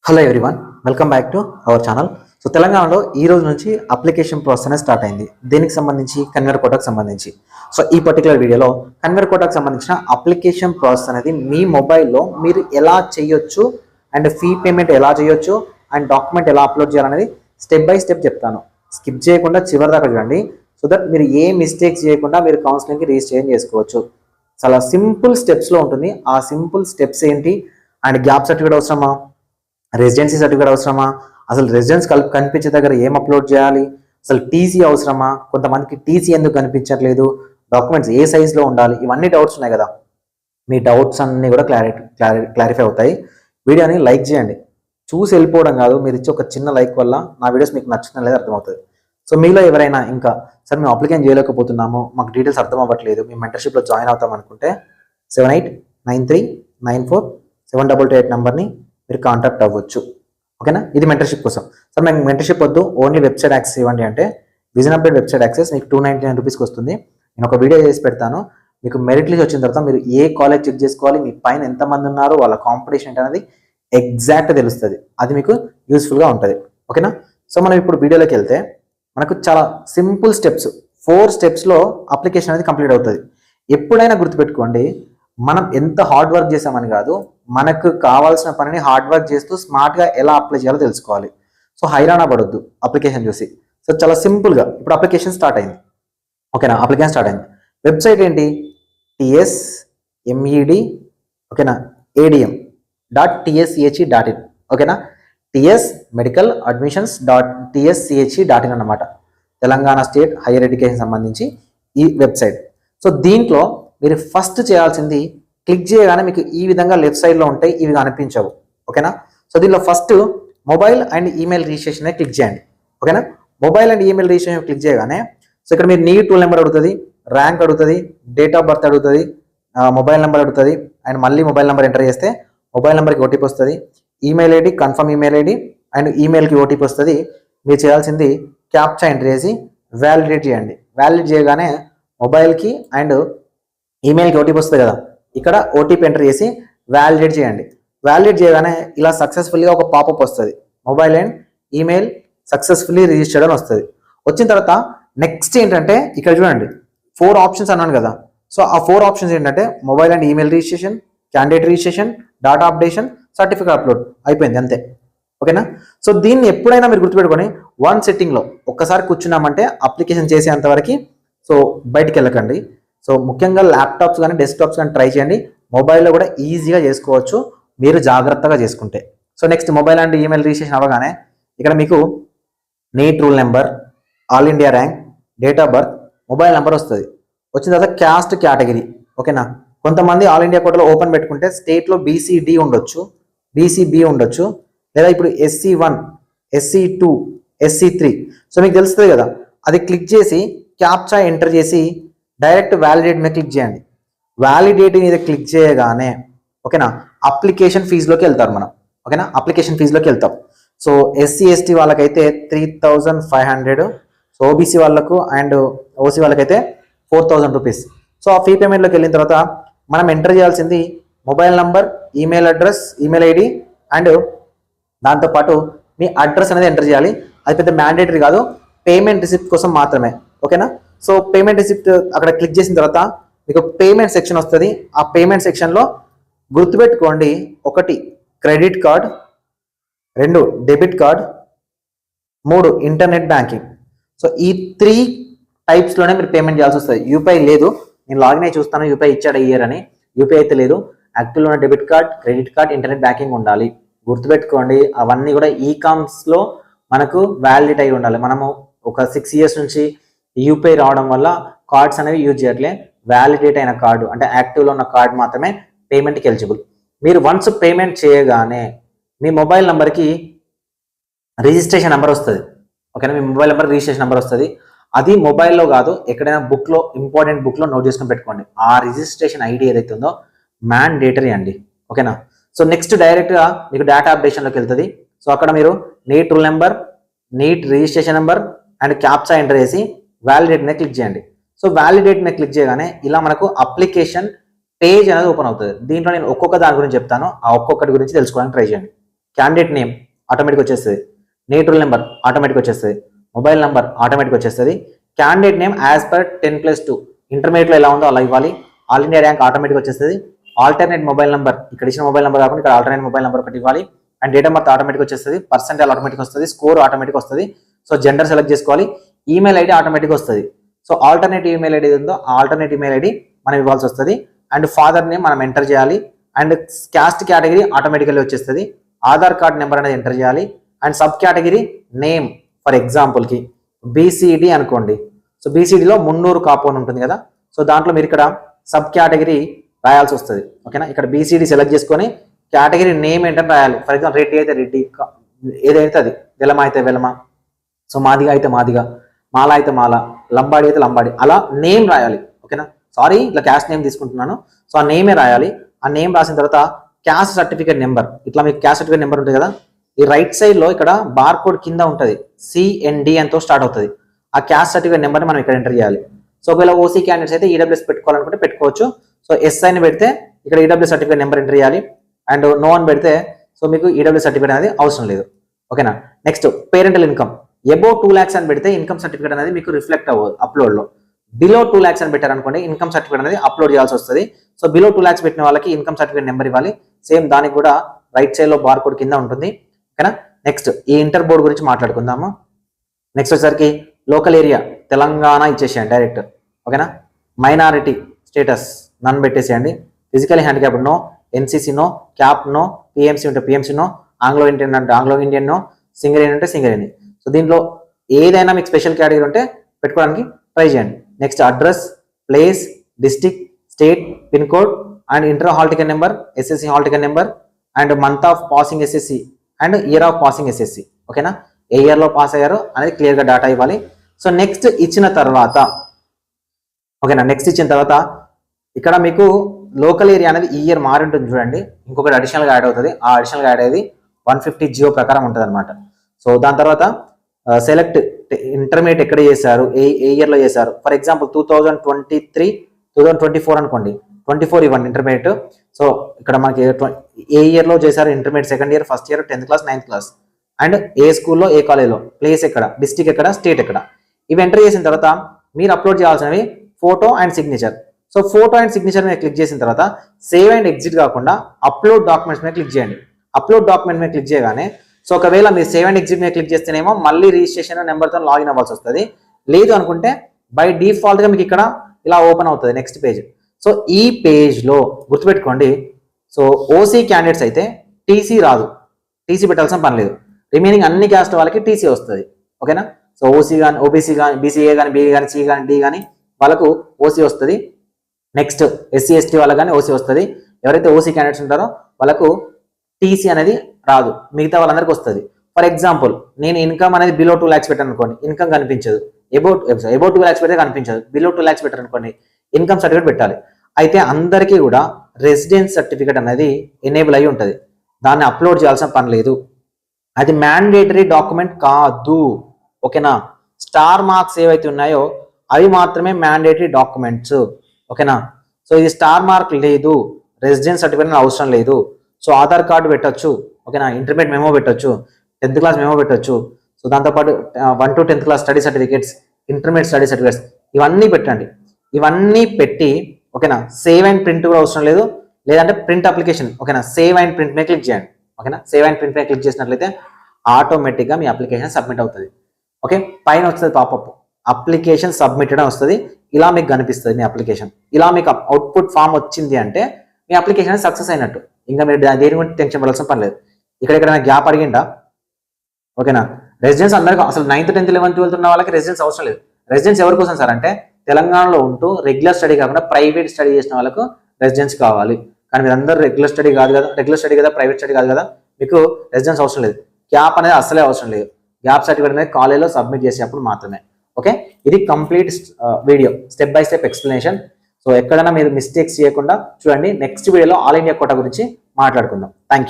Hello everyone, welcome back to our channel. So తెలంగాణలో ఈ రోజు నుంచి అప్లికేషన్ ప్రాసెస్ అనేది స్టార్ట్ అయింది. దేనికి సంబంధించి? కన్వేర్ కోటాకు సంబంధించి. సో ఈ పర్టికులర్ వీడియోలో కన్వేర్ కోటాకు సంబంధించిన అప్లికేషన్ ప్రాసెస్ అనేది మీ మొబైల్లో మీరు ఎలా చేయొచ్చు అండ్ ఫీ పేమెంట్ ఎలా చేయొచ్చు అండ్ డాక్యుమెంట్ ఎలా అప్లోడ్ చేయాలనేది స్టెప్ బై స్టెప్ చెప్తాను. స్కిప్ చేయకుండా చివరి దాకా చూడండి, సో దట్ మీరు ఏ మిస్టేక్స్ చేయకుండా మీరు కౌన్సిలింగ్కి రిజిస్ట్రేషన్ చేసుకోవచ్చు. చాలా సింపుల్ స్టెప్స్లో ఉంటుంది. ఆ సింపుల్ స్టెప్స్ ఏంటి? అండ్ గ్యాప్ సర్టిఫికేట్ అవసరమా, రెసిడెన్సీ సర్టిఫికేట్ అవసరమా, అసలు రెసిడెన్స్ కనిపించే దగ్గర ఏం అప్లోడ్ చేయాలి, అసలు టీసీ అవసరమా, కొంతమందికి టీసీ ఎందుకు కనిపించట్లేదు, డాక్యుమెంట్స్ ఏ సైజులో ఉండాలి, ఇవన్నీ డౌట్స్ ఉన్నాయి కదా. మీ డౌట్స్ అన్నీ కూడా క్లారిఫై అవుతాయి. వీడియోని లైక్ చేయండి, చూసి వెళ్ళిపోవడం కాదు. మీరు ఇచ్చే ఒక చిన్న లైక్ వల్ల నా వీడియోస్ మీకు నచ్చిన లేదా అర్థమవుతుంది. సో మీలో ఎవరైనా ఇంకా సార్ మేము అప్లికేషన్ చేయలేకపోతున్నాము, మాకు డీటెయిల్స్ అర్థం అవ్వట్లేదు, మేము మెంటర్షిప్లో జాయిన్ అవుతాం అనుకుంటే 7893947228 నెంబర్ని మీరు కాంటాక్ట్ అవ్వచ్చు. ఓకేనా? ఇది మెంటర్షిప్ కోసం. సార్ మేము మెంటర్షిప్ వద్దు, ఓన్లీ వెబ్సైట్ యాక్సెస్ ఇవ్వండి అంటే విజన్ అప్డేట్ వెబ్సైట్ యాక్సెస్ మీకు 299 రూపీస్కి వస్తుంది. నేను ఒక వీడియో చేసి పెడతాను. మీకు మెరిట్ లిస్ట్ వచ్చిన తర్వాత మీరు ఏ కాలేజ్ చెక్ చేసుకోవాలి, మీ పైన ఎంతమంది ఉన్నారు, వాళ్ళ కాంపిటీషన్ అనేది ఎగ్జాక్ట్ తెలుస్తుంది. అది మీకు యూస్ఫుల్గా ఉంటుంది. ఓకేనా? సో మనం ఇప్పుడు వీడియోలోకి వెళ్తే మనకు చాలా సింపుల్ స్టెప్స్, 4 స్టెప్స్లో అప్లికేషన్ అనేది కంప్లీట్ అవుతుంది. ఎప్పుడైనా గుర్తుపెట్టుకోండి, మనం ఎంత హార్డ్ వర్క్ చేసామని కాదు, మనకు కావాల్సిన పనిని హార్డ్ వర్క్ చేస్తూ స్మార్ట్గా ఎలా అప్లై చేయాలో తెలుసుకోవాలి. సో హైరాణ పడొద్దు అప్లికేషన్ చూసి. సో చాలా సింపుల్గా ఇప్పుడు అప్లికేషన్ స్టార్ట్ అయింది. ఓకేనా? అప్లికేషన్ స్టార్ట్ అయింది. వెబ్సైట్ ఏంటి? TSMED ఓకేనా ADM.TSCHE.in ఓకేనా? TS మెడికల్ అడ్మిషన్స్ .TSCHE.in అన్నమాట. తెలంగాణ స్టేట్ హైయర్ ఎడ్యుకేషన్ సంబంధించి ఈ వెబ్సైట్. సో దీంట్లో మీరు ఫస్ట్ చేయాల్సింది, క్లిక్ చేయగానే మీకు ఈ విధంగా లెఫ్ట్ సైడ్లో ఉంటాయి, ఇవి కనిపించవు. ఓకేనా? సో దీనిలో first mobile and email registration click చేయండి. ఓకేనా? Mobile and email registration click చేయగానే సో ఇక్కడ మీరు నీట్ టూల్ నెంబర్ అడుగుతుంది, ర్యాంక్ అడుగుతుంది, డేట్ ఆఫ్ బర్త్ అడుగుతుంది, మొబైల్ నెంబర్ అడుగుతుంది. అండ్ మళ్ళీ మొబైల్ నెంబర్ ఎంటర్ చేస్తే మొబైల్ నెంబర్కి ఓటీపీ వస్తుంది, email ID confirm email ID and ఈమెయిల్కి ఓటీపీ వస్తుంది. మీరు చేయాల్సింది క్యాప్చా ఎంటర్ చేసి వ్యాలిడేట్ చేయండి. వ్యాలిడేట్ చేయగానే మొబైల్కి అండ్ ఈమెయిల్కి ఓటీపీ వస్తుంది కదా, ఇక్కడ ఓటీపీ ఎంటర్ చేసి వ్యాలిడేట్ చేయండి. వ్యాలిడేట్ చేయగానే ఇలా సక్సెస్ఫుల్గా ఒక పాపప్ వస్తుంది, mobile and email successfully registered అని వస్తుంది. వచ్చిన తర్వాత నెక్స్ట్ ఏంటంటే ఇక్కడ చూడండి 4 ఆప్షన్స్ అన్నాను కదా. సో ఆ 4 ఆప్షన్స్ ఏంటంటే mobile and email registration, candidate registration, data updation, certificate upload. అయిపోయింది అంతే. ఓకేనా? సో దీన్ని ఎప్పుడైనా మీరు గుర్తుపెట్టుకొని 1 సెట్టింగ్లో ఒక్కసారి కూర్చున్నామంటే అప్లికేషన్ చేసేంతవరకు సో బయటికి వెళ్ళకండి. సో ముఖ్యంగా ల్యాప్టాప్స్ కానీ డెస్క్టాప్స్ కానీ ట్రై చేయండి. మొబైల్లో కూడా ఈజీగా చేసుకోవచ్చు మీరు జాగ్రత్తగా చేసుకుంటే. So next mobile and email registration అవ్వగానే ఇక్కడ మీకు NEET roll number, all India rank, date of birth, mobile number వస్తుంది. వచ్చిన తర్వాత క్యాస్ట్ కేటగిరీ. ఓకేనా? కొంతమంది ఆల్ ఇండియా కోటాలో ఓపెన్ పెట్టుకుంటే స్టేట్లో BCD ఉండొచ్చు, BCB ఉండొచ్చు, లేదా ఇప్పుడు SC1, SC2, SC3. సో మీకు తెలుస్తుంది కదా, అది క్లిక్ చేసి క్యాప్చా ఎంటర్ చేసి డైరెక్ట్ వ్యాలిడేట్ మీద క్లిక్ చేయండి. వ్యాలిడేట్ మీద క్లిక్ చేయగానే ఓకేనా అప్లికేషన్ ఫీజులోకి వెళ్తారు మనం. ఓకేనా? అప్లికేషన్ ఫీజులోకి వెళ్తాం. సో SC ST వాళ్ళకైతే 3500, సో OBC వాళ్ళకు అండ్ OC వాళ్ళకైతే 4000 రూపీస్. సో ఆ ఫీ పేమెంట్లోకి వెళ్ళిన తర్వాత మనం ఎంటర్ చేయాల్సింది mobile number, email address, email ID and దాంతోపాటు మీ అడ్రస్ అనేది ఎంటర్ చేయాలి. అది పెద్ద మ్యాండేటరీ కాదు, పేమెంట్ రిసిప్ట్ కోసం మాత్రమే. ఓకేనా? సో పేమెంట్ రిసిప్ట్ అక్కడ క్లిక్ చేసిన తర్వాత మీకు పేమెంట్ సెక్షన్ వస్తుంది. ఆ పేమెంట్ సెక్షన్లో గుర్తుపెట్టుకోండి, 1 credit card, 2 debit card, 3 internet banking. So ఈ 3 టైప్స్లోనే మీరు పేమెంట్ చేయాల్సి వస్తుంది. యూపీఐ లేదు, నేను లాగిన్ అయ్యి చూస్తాను యూపీఐ ఇచ్చాడు ఇయర్ అని. యూపీఐ అయితే లేదు. యాక్టివ్లో ఉన్న debit card, credit card, internet banking ఉండాలి. గుర్తుపెట్టుకోండి, అవన్నీ కూడా ఈకామ్స్లో మనకు వ్యాలిడేట్ అయి ఉండాలి. మనము ఒక 6 ఇయర్స్ నుంచి యూపీఐ రావడం వల్ల కార్డ్స్ అనేవి యూజ్ చేయట్లే. వ్యాలిడేట్ అయిన కార్డు అంటే యాక్టివ్లో ఉన్న కార్డు మాత్రమే పేమెంట్కి ఎలిజిబుల్. మీరు వన్స్ పేమెంట్ చేయగానే మీ మొబైల్ నెంబర్కి రిజిస్ట్రేషన్ నెంబర్ వస్తుంది. ఓకేనా? మీ మొబైల్ నెంబర్ రిజిస్ట్రేషన్ నెంబర్ వస్తుంది. అది మొబైల్లో కాదు, ఎక్కడైనా బుక్లో, ఇంపార్టెంట్ బుక్లో నోట్ చేసుకొని పెట్టుకోండి. ఆ రిజిస్ట్రేషన్ ఐడి ఏదైతే ఉందో మ్యాండేటరీ అండి. ఓకేనా? సో నెక్స్ట్ డైరెక్ట్గా మీకు డేటా అప్డేషన్లోకి వెళ్తుంది. సో అక్కడ మీరు NEET roll number, NEET registration number and captcha enter చేసి వ్యాలిడేట్ మీద క్లిక్ చేయండి. సో వ్యాలిడేట్ మీద క్లిక్ చేయగానే ఇలా మనకు అప్లికేషన్ పేజ్ అనేది ఓపెన్ అవుతుంది. దీంట్లో నేను ఒక్కొక్క దాని గురించి చెప్తాను, ఆ ఒక్కొక్కటి గురించి తెలుసుకోవడానికి ట్రై చేయండి. క్యాండిడేట్ నేమ్ ఆటోమేటిక్ వచ్చేస్తుంది, నేట్ రూల్ నెంబర్ ఆటోమేటిక్ వచ్చేస్తుంది, మొబైల్ నెంబర్ ఆటోమేటిక్ వచ్చేస్తుంది. క్యాండిడేట్ నేమ్ యాజ్ పర్ 10+2 ఇంటర్మీడియట్లో ఎలా ఉందో అలా ఇవ్వాలి. ఆల్ ఇండియా ర్యాంక్ ఆటోమేటిక్ వచ్చేస్తుంది. ఆల్టర్నేట్ మొబైల్ నెంబర్ ఇక్కడ ఇచ్చిన మొబైల్ నెంబర్ కాకుండా ఇక్కడ ఆల్టర్నేట్ మొబైల్ నెంబర్ ఒకటి ఇవ్వాలి. And date of birth automatic వచ్చేస్తుంది, పర్సెంటేజ్ ఆటోమేటిక్ వస్తుంది, స్కోర్ ఆటోమేటిక్ వస్తుంది. సో జెండర్ సెలెక్ట్ చేసుకోవాలి. ఈమెయిల్ ఐడి ఆటోమేటిక్ వస్తుంది. సో ఆల్టర్నేట్ ఈమెయిల్ ఐడి ఉందో ఆల్టర్నేట్ ఈమెయిల్ ఐడి మనం ఇవ్వాల్సి వస్తుంది. అండ్ ఫాదర్ నేమ్ మనం ఎంటర్ చేయాలి. అండ్ క్యాస్ట్ కేటగిరీ ఆటోమేటికల్లీ వచ్చేస్తుంది. ఆధార్ కార్డ్ నెంబర్ అనేది ఎంటర్ చేయాలి. And sub category name for ఎగ్జాంపుల్కి బీసీడీ అనుకోండి. సో బీసీడీలో మున్నూరు కాపు అని ఉంటుంది కదా, సో దాంట్లో మీరు ఇక్కడ సబ్ కేటగిరీ రాయాల్సి వస్తుంది. ఓకేనా, ఇక్కడ బీసీడీ సెలెక్ట్ చేసుకొని కేటగిరీ నేమ్ ఏంటని రాయాలి. ఫర్ ఎగ్జాంపుల్ రెడ్డి అయితే రెడ్డి, ఏదైతే అది, వెలమ అయితే వెలమ, సో మాదిగ అయితే మాదిగ, మాల అయితే మాల, లంబాడి అయితే లంబాడి, అలా నేమ్ రాయాలి. ఓకేనా, సారీ ఇట్లా క్యాస్ట్ నేమ్ తీసుకుంటున్నాను. సో ఆ నేమే రాయాలి. ఆ నేమ్ రాసిన తర్వాత క్యాస్ట్ సర్టిఫికేట్ నెంబర్, ఇట్లా మీకు క్యాస్ట్ సర్టిఫికేట్ నెంబర్ ఉంటుంది కదా, ఈ రైట్ సైడ్ లో ఇక్కడ బార్ కోడ్ కింద ఉంటుంది, సిఎన్డి అంతో స్టార్ట్ అవుతుంది. ఆ క్యాస్ట్ సర్టిఫికేట్ నెంబర్ని మనం ఇక్కడ ఎంటర్ చేయాలి. సో ఒకవేళ ఓసీ క్యాండిడేట్స్ అయితే ఈడబ్ల్యూఎస్ పెట్టుకోవాలనుకుంటే పెట్టుకోవచ్చు. సో ఎస్ఐని పెడితే ఇక్కడ ఈడబ్ల్యూఎస్ సర్టిఫికేట్ నెంబర్ ఎంటర్ చేయాలి. అండ్ నో అని పెడితే సో మీకు ఈడబ్ల్యూఎస్ సర్టిఫికేట్ అనేది అవసరం లేదు. ఓకేనా, next parental income above 2 lakhs అని పెడితే ఇన్కమ్ సర్టిఫికేట్ అనేది మీకు రిఫ్లెక్ట్ అవ్వదు అప్లోడ్లో. బిలో 2 lakhs అని పెట్టారనుకోండి ఇన్కమ్ సర్టిఫికేట్ అనేది అప్లోడ్ చేయాల్సి వస్తుంది. సో బిలో 2 lakhs పెట్టిన వాళ్ళకి ఇన్కమ్ సర్టిఫికేట్ నెంబర్ ఇవ్వాలి. సేమ్ దానికి కూడా రైట్ సైడ్ లో బార్ కోడ్ కింద ఉంటుంది. ఓకేనా, నెక్స్ట్ ఈ ఇంటర్ బోర్డ్ గురించి మాట్లాడుకుందాము. నెక్స్ట్ వచ్చేసరికి లోకల్ ఏరియా తెలంగాణ ఇచ్చేసేయండి డైరెక్ట్. ఓకేనా, మైనారిటీ స్టేటస్ నన్ను పెట్టేసేయండి. Physically handicapped no, NCC no, CAP no, PMC ఉంటే పిఎంసీ నో, ఆంగ్లో ఇండియన్ అంటే ఆంగ్లో ఇండియన్ నో, సింగరేణి అంటే సింగరేణి. సో దీంట్లో ఏదైనా మీకు స్పెషల్ కేటగిరీ ఉంటే పెట్టుకోవడానికి ట్రై చేయండి. Next address, place, district, state, pin code and inter hall ticket number, SSC hall ticket number and month of passing SSC and year of passing SSC. ఓకేనా, ఏ ఇయర్లో pass అయ్యారో అనేది క్లియర్గా డేటా ఇవ్వాలి. So next ఇచ్చిన తర్వాత ఓకేనా, నెక్స్ట్ ఇచ్చిన తర్వాత ఇక్కడ మీకు లోకల్ ఏరియా అనేది ఈ ఇయర్ మారి ఉంటుంది చూడండి, ఇంకొకటి అడిషనల్గా యాడ్ అవుతుంది. ఆ అడిషనల్గా యాడ్ అయ్యేది 150 జియో ప్రకారం ఉంటుంది అనమాట. సో దాని తర్వాత సెలెక్ట్ ఇంటర్మీడియట్ ఎక్కడ చేశారు, ఏ ఇయర్లో చేశారు. ఫర్ ఎగ్జాంపుల్ 2023, 2024 అనుకోండి, 24 ఇవ్వండి ఇంటర్మీడియట్. సో ఇక్కడ మనకి ఏ ఇయర్లో చేశారు intermediate, second year, first year, 10th class, 9th class and ఏ స్కూల్లో, ఏ కాలేజ్లో, ప్లేస్ ఎక్కడ, డిస్టిక్ ఎక్కడ, స్టేట్ ఎక్కడ, ఇవి ఎంటర్ చేసిన తర్వాత మీరు అప్లోడ్ చేయాల్సినవి photo and signature. So photo and signature మీద క్లిక్ చేసిన తర్వాత సేవ్ అండ్ ఎగ్జిట్ కాకుండా అప్లోడ్ డాక్యుమెంట్స్ మీద క్లిక్ చేయండి. అప్లోడ్ డాక్యుమెంట్ మీద క్లిక్ చేయగానే సో ఒకవేళ మీరు సేవ్ అండ్ ఎగ్జిట్ మీద క్లిక్ చేస్తేనేమో మళ్ళీ రిజిస్ట్రేషన్ నెంబర్తో లాగిన్ అవ్వాల్సి వస్తుంది. లేదు అనుకుంటే బై డిఫాల్ట్గా మీకు ఇక్కడ ఇలా ఓపెన్ అవుతుంది నెక్స్ట్ పేజ్. సో ఈ పేజ్లో గుర్తుపెట్టుకోండి, సో ఓసీ క్యాండిడేట్స్ అయితే టీసీ రాదు, టీసీ పెట్టాల్సిన పని లేదు. రిమైనింగ్ అన్ని క్యాస్ట్ వాళ్ళకి టీసీ వస్తుంది. ఓకేనా, సో ఓసీ కానీ, ఓబీసీ కానీ, బీసీఏ కానీ, బీ కానీ, సి కానీ, డి కానీ వాళ్ళకు ఓసీ వస్తుంది. నెక్స్ట్ ఎస్సీ ఎస్టీ వాళ్ళకి కానీ ఓసీ వస్తుంది. ఎవరైతే ఓసీ క్యాండిడేట్స్ ఉంటారో వాళ్ళకు టీసీ అనేది రాదు, మిగతా వాళ్ళందరికీ వస్తుంది. ఫర్ ఎగ్జాంపుల్ నేను ఇన్కమ్ అనేది బిలో 2 lakhs పెట్టాను అనుకోండి, ఇన్కమ్ కనిపించదు. అబౌట్ 2 lakhs పెడితే కనిపించదు. బిలో 2 lakhs పెట్టారు అనుకోండి, ఇన్కమ్ సర్టిఫికేట్ పెట్టాలి. అయితే అందరికీ కూడా రెసిడెన్స్ సర్టిఫికేట్ అనేది ఎనేబుల్ అయి ఉంటుంది, దాన్ని అప్లోడ్ చేయాల్సిన పని లేదు. అది మ్యాండేటరీ డాక్యుమెంట్ కాదు. ఓకేనా, స్టార్ మార్క్స్ ఏవైతే ఉన్నాయో అవి మాత్రమే మ్యాండేటరీ డాక్యుమెంట్స్. ఓకేనా, సో ఇది స్టార్ మార్క్ లేదు, రెసిడెన్స్ సర్టిఫికేట్ అవసరం లేదు. సో ఆధార్ కార్డు పెట్టొచ్చు. ఓకేనా, ఇంటర్మీడియట్ మెమో పెట్టొచ్చు, 10th క్లాస్ మెమో పెట్టొచ్చు. సో దాంతోపాటు 1 to 10th class study certificates, intermediate study certificates ఇవన్నీ పెట్టండి. ఇవన్నీ పెట్టి ఓకేనా, సేవ్ అండ్ ప్రింట్ కూడా అవసరం లేదు, లేదంటే ప్రింట్ అప్లికేషన్. ఓకేనా, సేవ్ అండ్ ప్రింట్ మీద క్లిక్ చేయండి. ఓకేనా, సేవ్ అండ్ ప్రింట్ మీద క్లిక్ చేసినట్లయితే ఆటోమేటిక్గా మీ అప్లికేషన్ సబ్మిట్ అవుతుంది. ఓకే, పైన వస్తుంది పాపప్ అప్లికేషన్ సబ్మిటెడ్ అని వస్తుంది. ఇలా మీకు కనిపిస్తుంది మీ అప్లికేషన్. ఇలా మీకు అవుట్పుట్ ఫామ్ వచ్చింది అంటే మీ అప్లికేషన్ సక్సెస్ అయినట్టు. ఇంకా మీరు దేని గురించి టెన్షన్ పడాల్సిన పని లేదు. ఇక్కడ ఎక్కడైనా గ్యాప్ అడిగిందా? ఓకేనా, రెసిడెన్స్ అందరికీ అసలు 9th, 10th, 11th, 12th ఉన్న వాళ్ళకి రెసిడెన్స్ అవసరం లేదు. రెసిడెన్స్ ఎవరి కోసం సార్ అంటే తెలంగాణలో ఉంటూ రెగ్యులర్ స్టడీ కాకుండా ప్రైవేట్ స్టడీ చేసిన వాళ్ళకు రెసిడెన్స్ కావాలి. కానీ మీరు అందరూ రెగ్యులర్ స్టడీ కాదు కదా, రెగ్యులర్ స్టడీ కదా, ప్రైవేట్ స్టడీ కాదు కదా, మీకు రెసిడెన్స్ అవసరం లేదు. గ్యాప్ అనేది అసలే అవసరం లేదు. గ్యాప్ సర్టిఫికేట్ అనేది కాలేజ్లో సబ్మిట్ చేసేటప్పుడు మాత్రమే. ఓకే, ఇది complete video, step by step explanation. So ఎక్కడైనా మీరు మిస్టేక్స్ చేయకుండా చూడండి. నెక్స్ట్ వీడియోలో ఆల్ ఇండియా కోటా గురించి మాట్లాడుకుందాం. Thank you.